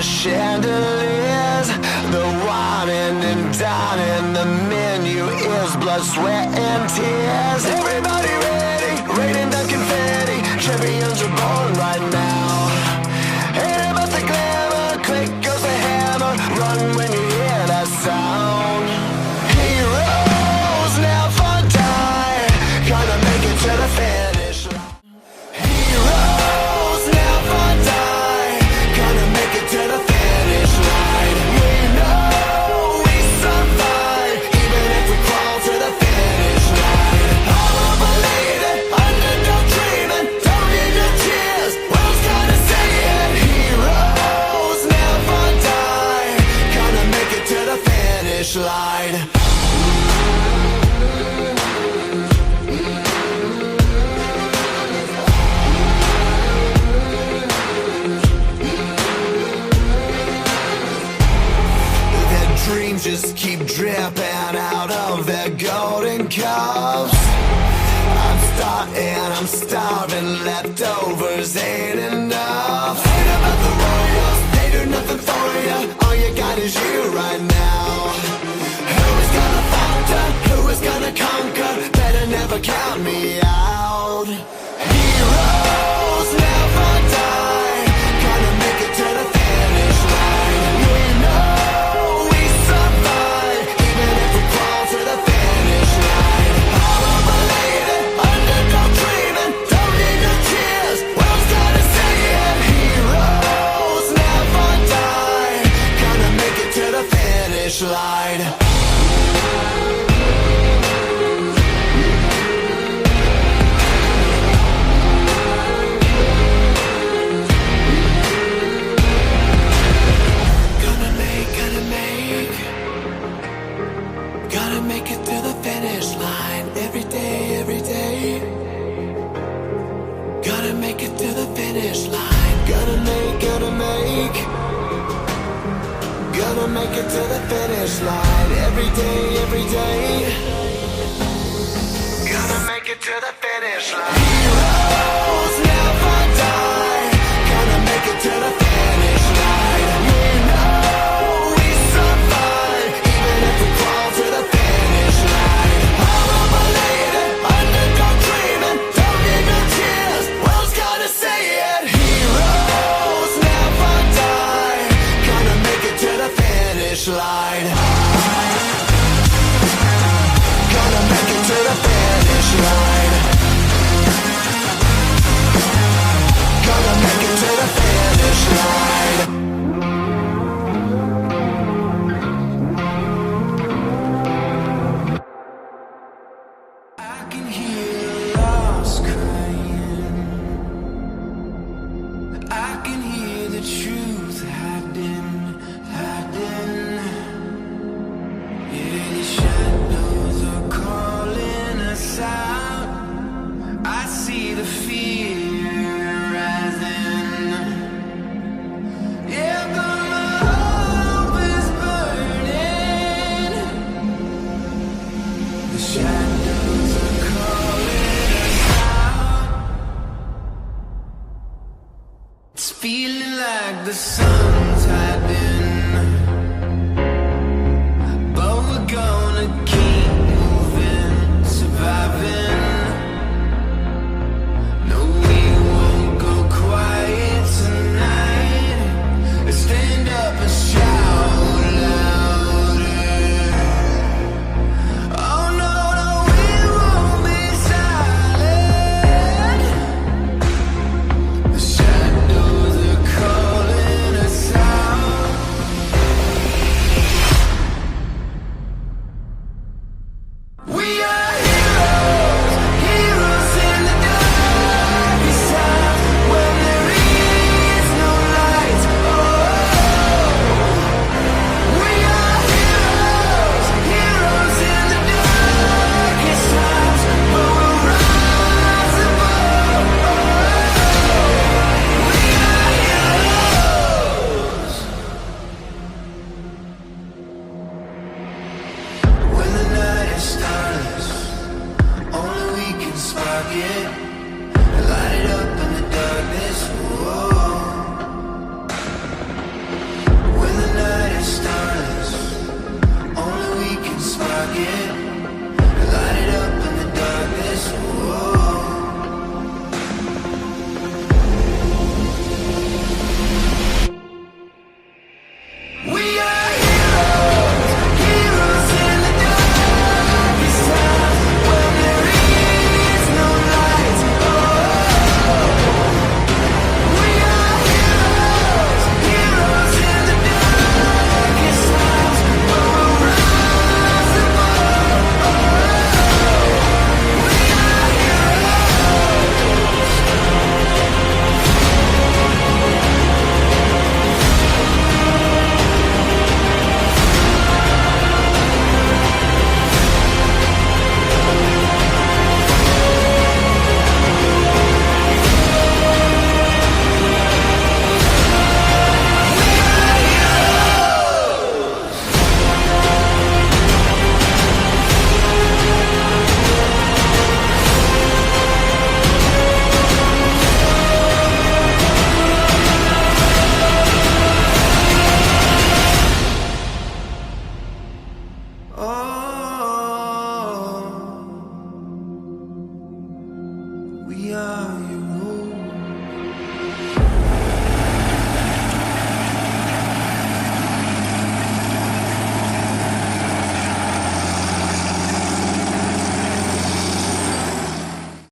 the chandeliers, the whining and dining, the menu is blood, sweat, and tears. Everybody ready, raining down confetti, champions are born right now. Ain't about the glamour, click goes the hammer, run when you hear that sound. Heroes never die, gonna make it to the finish line. Heroes never die, gonna make it to the finish line. We know we survive, even if we crawl to the finish line. I won't believe it, underdog dreaming, don't need your tears, world's gonna say it. Heroes never die, gonna make it to the finish line. Dreams just keep dripping out of their golden cups. I'm starving, leftovers ain't enough. Ain't about the royals, they do nothing for you. All you got is you right now. Who is gonna falter, who is gonna conquer? Better never count me out. Heroes never die, gonna make it to the finish line. We know we survive, even if we crawl to the finish line. I won't believe it, underdog dreaming, don't need no tears, world's gonna say it. Heroes never die, gonna make it to the finish line. Gotta make it to the finish line. Every day, every day. Gotta make it to the finish line. Gotta make it to the finish line. Every day, every day. Gotta make it to the finish line. Heroes never die, gotta make it to the finish line. We know we survive, even if we crawl to the finish line. I won't believe it, underdog dreaming, don't need no tears, world's gonna say it. Heroes never die, gonna make it to the finish line. Gonna make it to the finish line. Gonna make it to the finish line. I can hear the lost crying. I can hear the truth hiding. Yeah, the shadows are calling us out. I see the fear rising. Yeah, but my hope is burning. The shadows are calling us out. It's feeling like the sun's hiding. But we're gonna keep moving, surviving. No, we won't go quiet tonight. Let's stand up and shout louder. Oh no, no, we won't be silent. The shadows are calling us out. We are heroes, heroes in the darkest time, when there is no light. Oh, we are heroes, heroes in the darkest times, but we'll rise above. Oh, we are heroes. When the night is starless, only we can spark it, light it up in the darkness. Whoa. get